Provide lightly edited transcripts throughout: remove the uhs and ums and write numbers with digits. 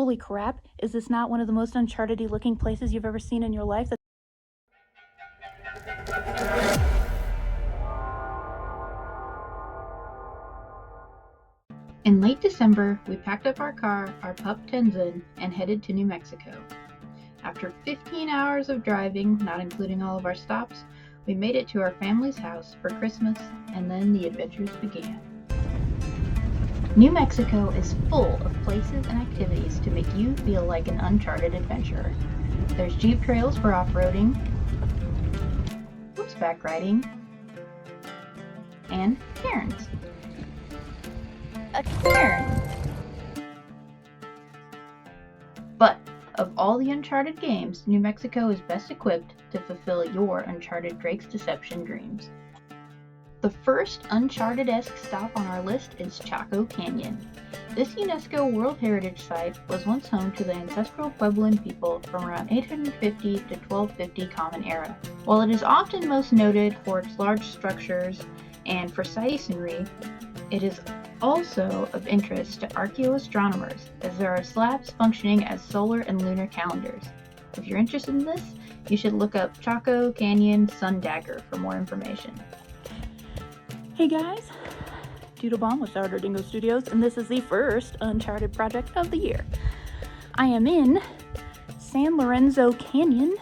Holy crap, is this not one of the most Uncharted-y looking places you've ever seen in your life? In late December, we packed up our car, our pup Tenzin, and headed to New Mexico. After 15 hours of driving, not including all of our stops, we made it to our family's house for Christmas, and then the adventures began. New Mexico is full of places and activities to make you feel like an Uncharted adventurer. There's Jeep trails for off-roading, horseback riding, and cairns. A cairn! But of all the Uncharted games, New Mexico is best equipped to fulfill your Unchartedesque deception dreams. The first Unchartedesque stop on our list is Chaco Canyon. This UNESCO World Heritage Site was once home to the ancestral Puebloan people from around 850 to 1250 Common Era. While it is often most noted for its large structures and for masonry, it is also of interest to archaeoastronomers, as there are slabs functioning as solar and lunar calendars. If you're interested in this, you should look up Chaco Canyon Sun Dagger for more information. Hey guys, Doodlebomb with Sourdough Dingo Studios, and this is the first Uncharted project of the year. I am in San Lorenzo Canyon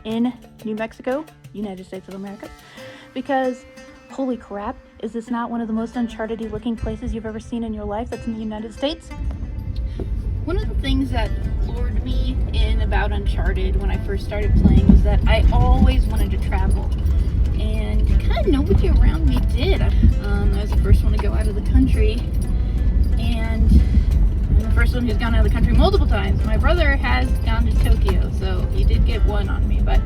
in New Mexico, United States of America, because holy crap, is this not one of the most Uncharted-y looking places you've ever seen in your life that's in the United States? One of the things that lured me in about Uncharted when I first started playing was that I always wanted to travel. And kind of nobody around me did. I was the first one to go out of the country, and I'm the first one who's gone out of the country multiple times. My brother has gone to Tokyo, so he did get one on me, but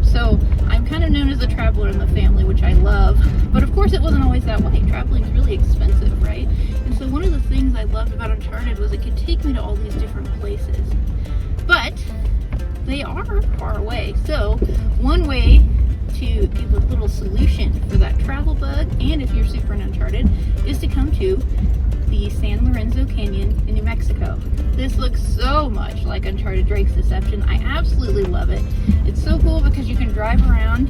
so I'm kind of known as a traveler in the family, which I love. But of course it wasn't always that way. Traveling is really expensive, right? And so one of the things I loved about Uncharted was it could take me to all these different places. But they are far away. So one way to give a little solution for that travel bug, and if you're super in Uncharted, is to come to the San Lorenzo Canyon in New Mexico. This looks so much like Unchartedesque Deception. I absolutely love it. It's so cool because you can drive around.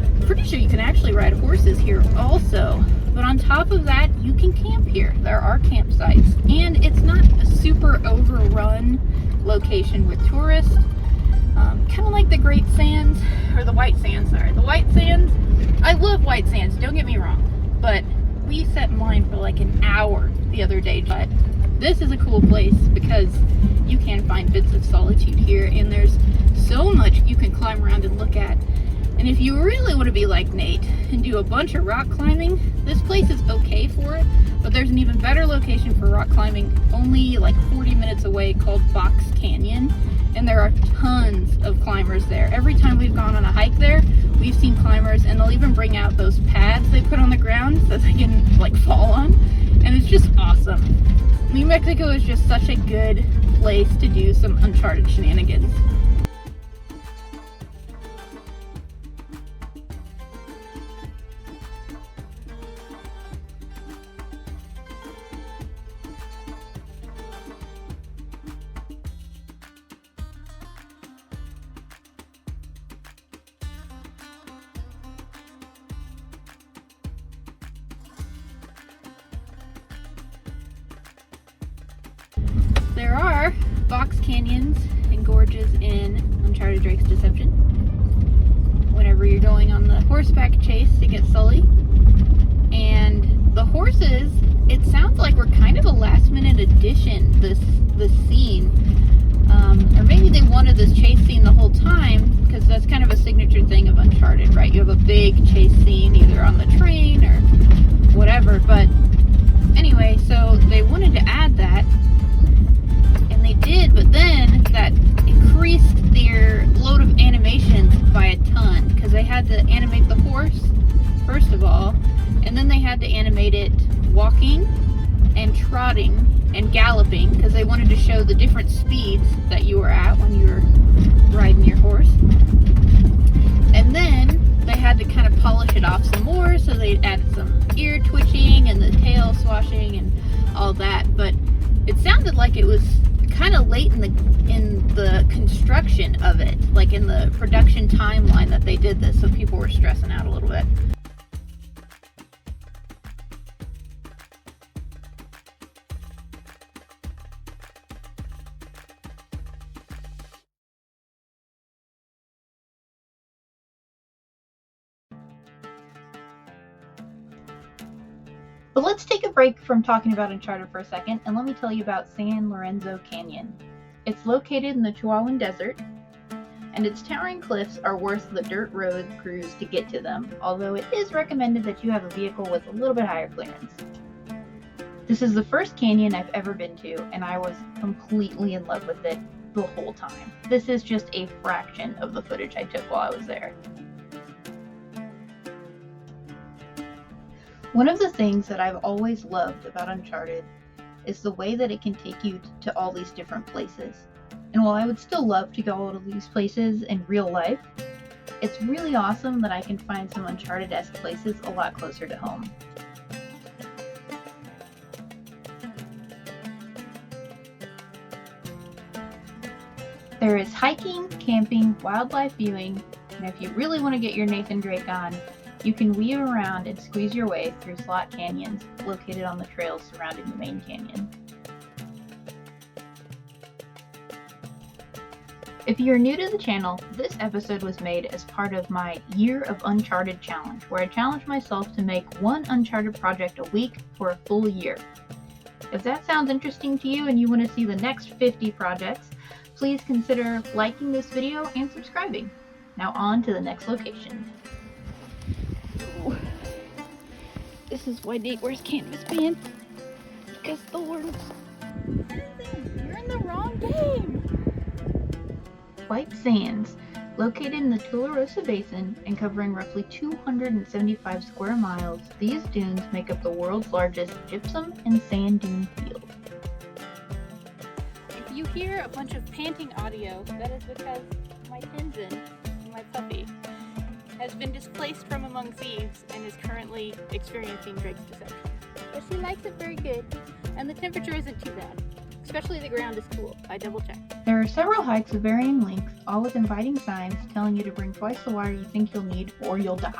I'm pretty sure you can actually ride horses here also. But on top of that, you can camp here. There are campsites. And it's not a super overrun location with tourists. Kind of like the Great Sands, or the White Sands, sorry. The White Sands, I love White Sands, don't get me wrong. But we sat in line for like an hour the other day. But this is a cool place because you can find bits of solitude here, and there's so much you can climb around and look at. And if you really want to be like Nate and do a bunch of rock climbing, this place is okay for it, but there's an even better location for rock climbing only like 40 minutes away called Box Canyon, and there are tons of climbers there. Every time we've gone on a hike there, we've seen climbers, and they'll even bring out those pads they put on the ground so they can like fall on, and it's just awesome. New Mexico is just such a good place to do some Uncharted shenanigans. There are box canyons and gorges in Unchartedesque Deception. Whenever you're going on the horseback chase to get Sully. And the horses, it sounds like we're kind of a last minute addition, this scene. Or maybe they wanted this chase scene the whole time, because that's kind of a signature thing of Uncharted, right? You have a big chase scene either on the train or whatever. But anyway, so they wanted to add that. They did, but then that increased their load of animations by a ton, because they had to animate the horse first of all, and then they had to animate it walking and trotting and galloping, because they wanted to show the different speeds that you were at when you were riding your horse. And then they had to kind of polish it off some more, so they added some ear twitching and the tail swashing and all that. But it sounded like it was of late in the construction of it, like in the production timeline that they did this, so people were stressing out a little bit. But let's take a break from talking about Uncharted for a second, and let me tell you about San Lorenzo Canyon. It's located in the Chihuahuan Desert, and its towering cliffs are worth the dirt road cruise to get to them, although it is recommended that you have a vehicle with a little bit higher clearance. This is the first canyon I've ever been to, and I was completely in love with it the whole time. This is just a fraction of the footage I took while I was there. One of the things that I've always loved about Uncharted is the way that it can take you to all these different places. And while I would still love to go to these places in real life, it's really awesome that I can find some Unchartedesque places a lot closer to home. There is hiking, camping, wildlife viewing, and if you really want to get your Nathan Drake on, you can weave around and squeeze your way through slot canyons located on the trails surrounding the main canyon. If you're new to the channel, this episode was made as part of my Year of Uncharted challenge, where I challenged myself to make one Uncharted project a week for a full year. If that sounds interesting to you and you want to see the next 50 projects, please consider liking this video and subscribing. Now on to the next location. This is why Nate wears canvas pants. Because thorns. You're in the wrong game. White Sands, located in the Tularosa Basin and covering roughly 275 square miles, these dunes make up the world's largest gypsum and sand dune field. If you hear a bunch of panting audio, that is because my Tenzin, my puppy, has been displaced from among thieves and is currently experiencing Drake's deception. But she likes it very good, and the temperature isn't too bad. Especially the ground is cool. I double checked. There are several hikes of varying lengths, all with inviting signs telling you to bring twice the water you think you'll need or you'll die.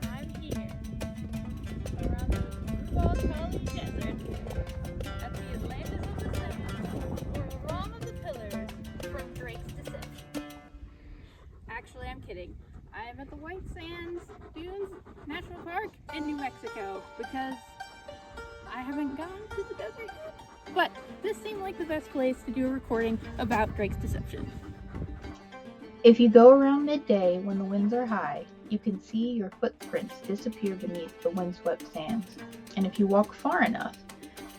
I'm here, around the Ball-Tully Desert, at the Atlantis of the Sands, or Rom of the Pillars, from Drake's deception. Actually, I'm kidding. I am at the White Sands Dunes National Park in New Mexico because I haven't gone to the desert yet. But this seemed like the best place to do a recording about Drake's deception. If you go around midday when the winds are high, you can see your footprints disappear beneath the windswept sands. And if you walk far enough,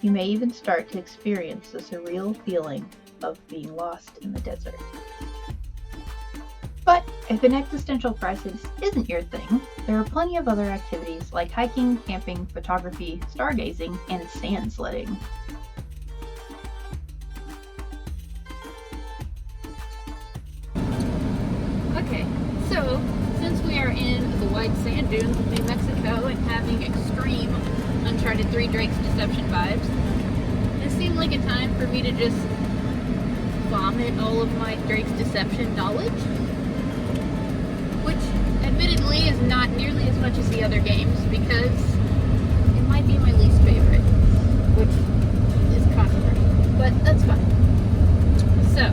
you may even start to experience the surreal feeling of being lost in the desert. But if an existential crisis isn't your thing, there are plenty of other activities like hiking, camping, photography, stargazing, and sand sledding. Okay, so since we are in the White Sand Dunes of New Mexico and having extreme Uncharted 3 Drake's Deception vibes, it seemed like a time for me to just vomit all of my Drake's Deception knowledge. Which, admittedly, is not nearly as much as the other games, because it might be my least favorite, which is controversial, but that's fine. So,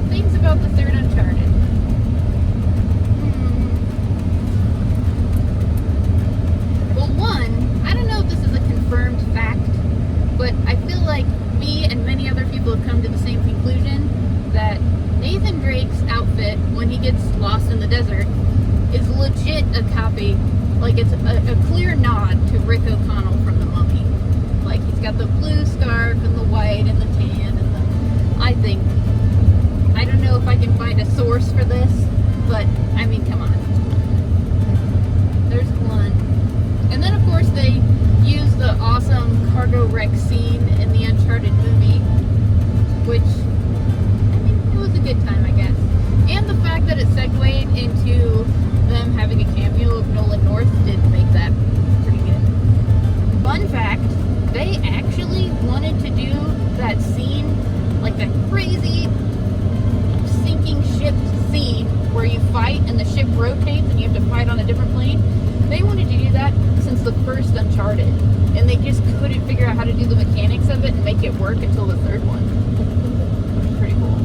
things about the third Uncharted. Well, one, I don't know if this is a confirmed fact, but I feel like me and many other people have come to the same conclusion that Nathan Drake's outfit, when he gets lost in the desert, is legit a copy. Like, it's a clear nod to Rick O'Connell from The Mummy. Like, he's got the blue scarf and the white and the tan and the... I don't know if I can find a source for this, but, I mean, come on. There's one. And then, of course, they use the awesome cargo wreck scene in the Uncharted movie, which... a good time, I guess. And the fact that it segued into them having a cameo of Nolan North did make that pretty good. Fun fact, they actually wanted to do that scene, like that crazy sinking ship scene where you fight and the ship rotates and you have to fight on a different plane. They wanted to do that since the first Uncharted, and they just couldn't figure out how to do the mechanics of it and make it work until the third one. Which is pretty cool.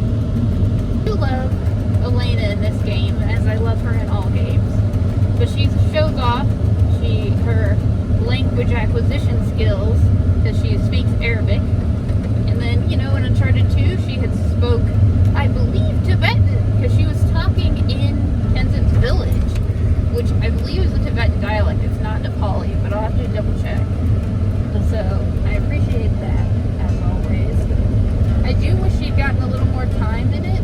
I do love Elena in this game, as I love her in all games. But she shows off her language acquisition skills because she speaks Arabic. And then, you know, in Uncharted 2, she had spoke, I believe, Tibetan, because she was talking in Tenzin's village, which I believe is a Tibetan dialect. It's not Nepali, but I'll have to double check. So I appreciate that, as always. I do wish she'd gotten a little more time in it.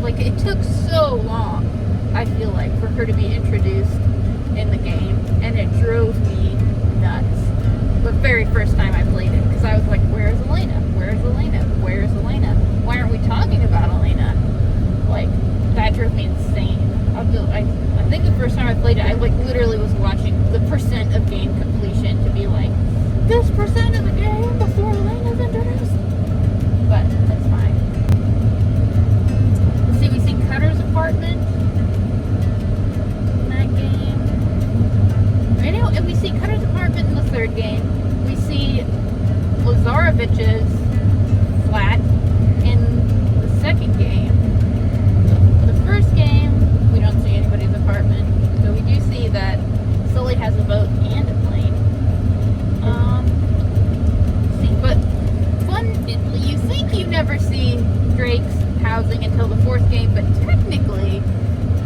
Like, it took so long, I feel like, for her to be introduced in the game, and it drove me nuts. The very first time I played it, because I was like, where's Elena? Where's Elena? Where's Elena? Why aren't we talking about Elena? Like, that drove me insane. I think the first time I played it, I like literally was watching the percent of game completion to be like, this percent of the game before Elena's introduced. But that's fine. Let's see, we see Cutter's apartment in that game. I know, and we see Cutter's apartment in the third game. We see Lazarevich's flat in the second game. The first game, we don't see anybody's apartment, but we do see that Sully has a boat and a plane. But fun, you think you never see Drake's housing until the fourth game, but technically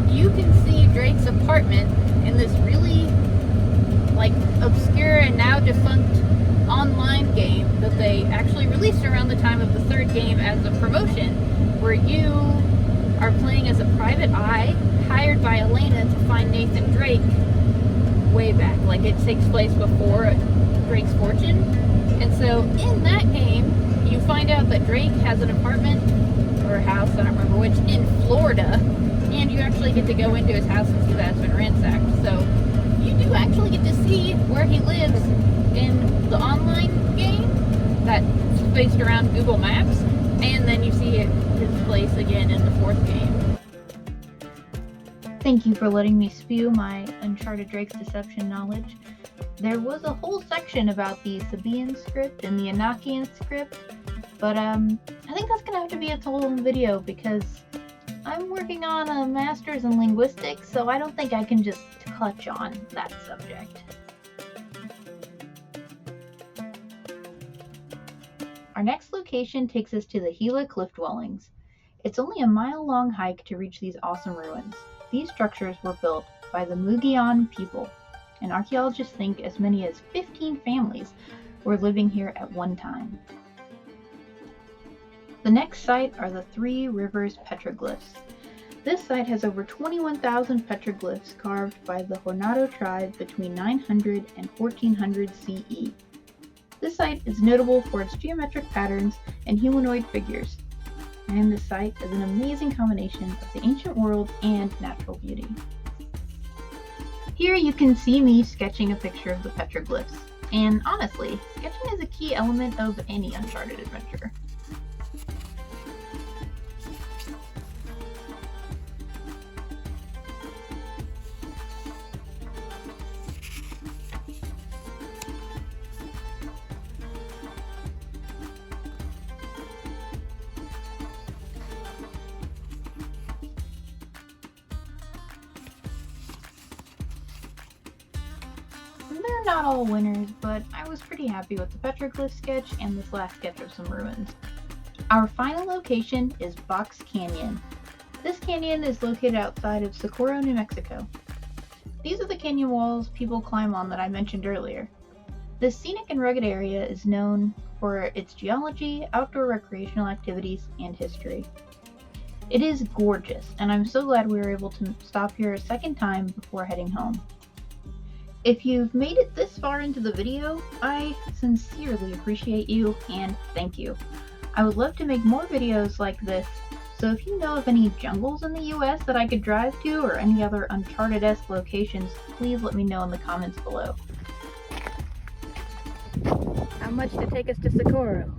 you can see Drake's apartment in this really like obscure and now defunct online game that they actually released around the time of the third game as a promotion, where you are playing as a private eye hired by Elena to find Nathan Drake way back. Like, it takes place before Drake's fortune. And so in that game, you find out that Drake has an apartment or a house, I don't remember which, in Florida, and you actually get to go into his house and see that it's been ransacked. So you do actually get to see where he lives in the online game that's based around Google Maps, and then you see his place again in the fourth game. Thank you for letting me spew my Uncharted Drake's Deception knowledge. There was a whole section about the Sabaean script and the Enochian script, but I think that's going to have to be its own video because I'm working on a master's in linguistics, so I don't think I can just touch on that subject. Our next location takes us to the Gila Cliff Dwellings. It's only a mile-long hike to reach these awesome ruins. These structures were built by the Mugian people, and archaeologists think as many as 15 families were living here at one time. The next site are the Three Rivers petroglyphs. This site has over 21,000 petroglyphs carved by the Jornado tribe between 900 and 1400 CE. This site is notable for its geometric patterns and humanoid figures, and this site is an amazing combination of the ancient world and natural beauty. Here you can see me sketching a picture of the petroglyphs, and honestly, sketching is a key element of any Uncharted adventure. They're not all winners, but I was pretty happy with the petroglyph sketch and this last sketch of some ruins. Our final location is Box Canyon. This canyon is located outside of Socorro, New Mexico. These are the canyon walls people climb on that I mentioned earlier. This scenic and rugged area is known for its geology, outdoor recreational activities, and history. It is gorgeous, and I'm so glad we were able to stop here a second time before heading home. If you've made it this far into the video, I sincerely appreciate you and thank you. I would love to make more videos like this, so if you know of any jungles in the US that I could drive to or any other Unchartedesque locations, please let me know in the comments below. How much to take us to Socorro?